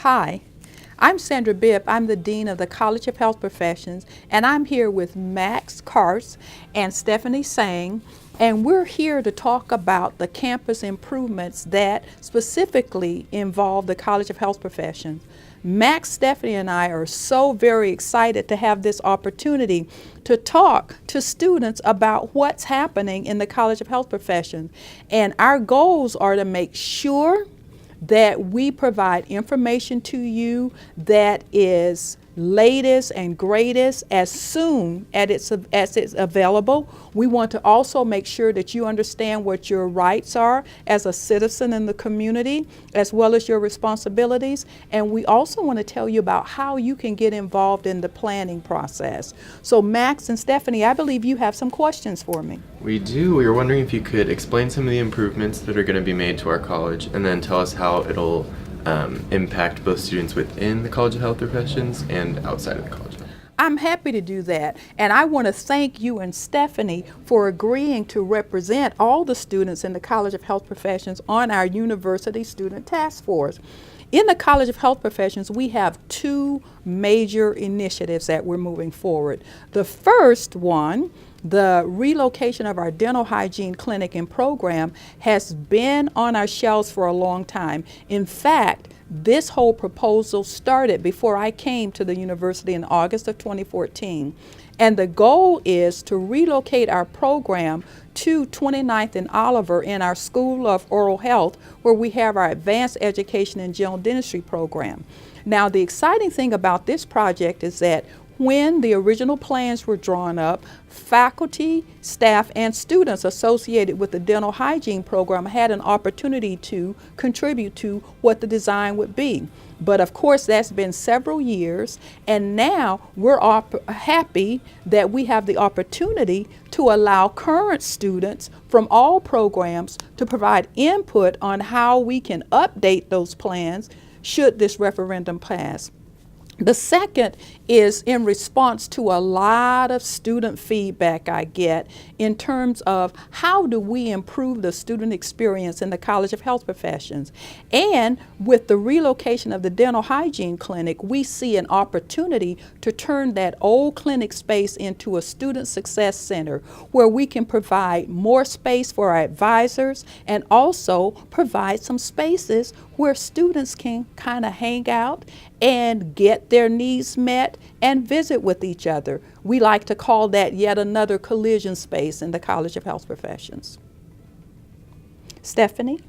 Hi, I'm Sandra Bibb. I'm the Dean of the College of Health Professions, and I'm here with Max Karst and Stephanie Sang, and we're here to talk about the campus improvements that specifically involve the College of Health Professions. Max, Stephanie, and I are so very excited to have this opportunity to talk to students about what's happening in the College of Health Professions. And our goals are to make sure that we provide information to you that is latest and greatest as soon as it's available. We want to also make sure that you understand what your rights are as a citizen in the community, as well as your responsibilities. And we also want to tell you about how you can get involved in the planning process. So Max and Stephanie, I believe you have some questions for me. We do. We were wondering if you could explain some of the improvements that are going to be made to our college and then tell us how it'll impact both students within the College of Health Professions and outside of the college. I'm happy to do that, and I want to thank you and Stephanie for agreeing to represent all the students in the College of Health Professions on our University Student Task Force. In the College of Health Professions, we have two major initiatives that we're moving forward. The first one, the relocation of our dental hygiene clinic and program, has been on our shelves for a long time. In fact, this whole proposal started before I came to the university in August of 2014. And the goal is to relocate our program to 29th and Oliver in our School of Oral Health, where we have our Advanced Education in General Dentistry program. Now, the exciting thing about this project is that when the original plans were drawn up, faculty, staff, and students associated with the dental hygiene program had an opportunity to contribute to what the design would be. But of course, that's been several years, and now we're happy that we have the opportunity to allow current students from all programs to provide input on how we can update those plans should this referendum pass. The second is in response to a lot of student feedback I get in terms of how do we improve the student experience in the College of Health Professions. And with the relocation of the dental hygiene clinic, we see an opportunity to turn that old clinic space into a student success center where we can provide more space for our advisors and also provide some spaces where students can kind of hang out and get their needs met and visit with each other. We like to call that yet another collision space in the College of Health Professions. Stephanie?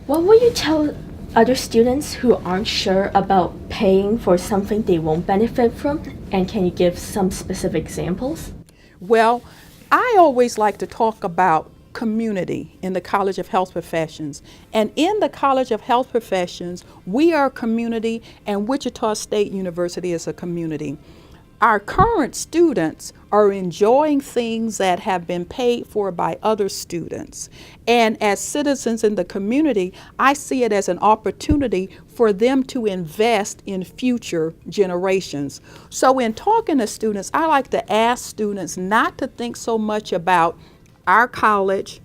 What would you tell other students who aren't sure about paying for something they won't benefit from? And can you give some specific examples? Well, I always like to talk about community in the College of Health Professions. And in the College of Health Professions, we are a community, and Wichita State University is a community. Our current students are enjoying things that have been paid for by other students. And as citizens in the community, I see it as an opportunity for them to invest in future generations. So in talking to students, I like to ask students not to think so much about our college,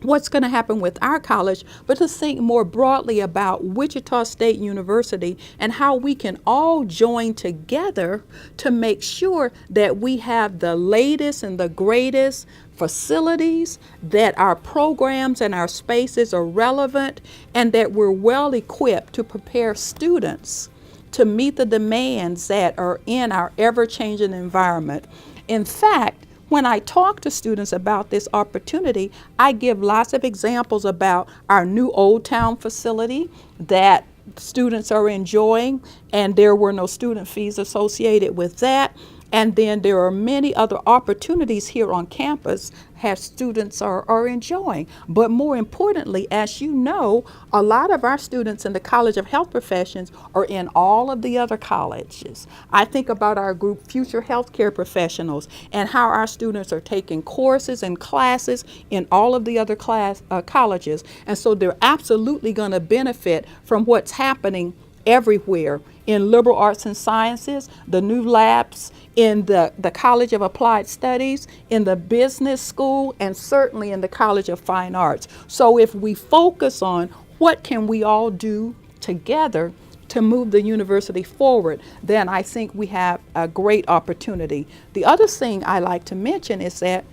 what's going to happen with our college, but to think more broadly about Wichita State University and how we can all join together to make sure that we have the latest and the greatest facilities, that our programs and our spaces are relevant, and that we're well equipped to prepare students to meet the demands that are in our ever-changing environment. In fact, when I talk to students about this opportunity, I give lots of examples about our new Old Town facility that students are enjoying, and there were no student fees associated with that. And then there are many other opportunities here on campus that students are enjoying. But more importantly, as you know, a lot of our students in the College of Health Professions are in all of the other colleges. I think about our group Future Healthcare Professionals and how our students are taking courses and classes in all of the other colleges. And so they're absolutely going to benefit from what's happening everywhere in liberal arts and sciences, the new labs in the College of Applied Studies, in the business school, and certainly in the College of Fine Arts. So if we focus on what can we all do together to move the university forward, then I think we have a great opportunity. The other thing I like to mention is that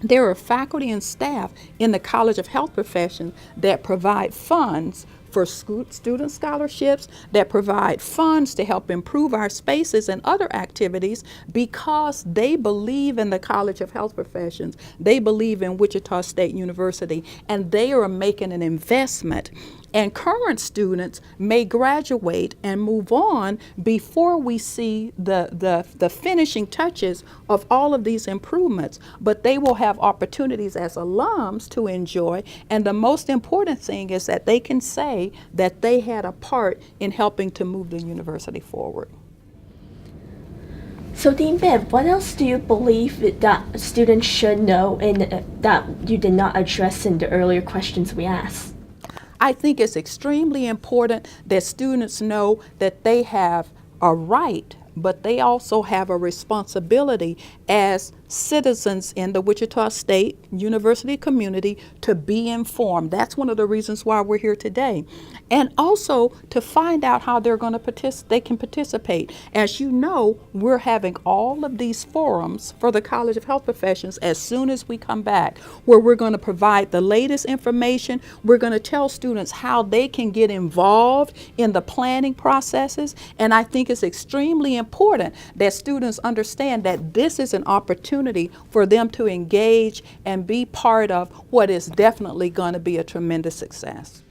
there are faculty and staff in the College of Health Professions that provide funds for student scholarships, that provide funds to help improve our spaces and other activities because they believe in the College of Health Professions. They believe in Wichita State University, and they are making an investment. And current students may graduate and move on before we see the finishing touches of all of these improvements. But they will have opportunities as alums to enjoy. And the most important thing is that they can say that they had a part in helping to move the university forward. So Dean Bibb, what else do you believe that students should know and that you did not address in the earlier questions we asked? I think it's extremely important that students know that they have a right, but they also have a responsibility as citizens in the Wichita State University community to be informed. That's one of the reasons why we're here today. And also to find out how they're going to they can participate. As you know, we're having all of these forums for the College of Health Professions as soon as we come back, where we're going to provide the latest information. We're going to tell students how they can get involved in the planning processes. And I think it's extremely important that students understand that this is an opportunity for them to engage and be part of what is definitely going to be a tremendous success.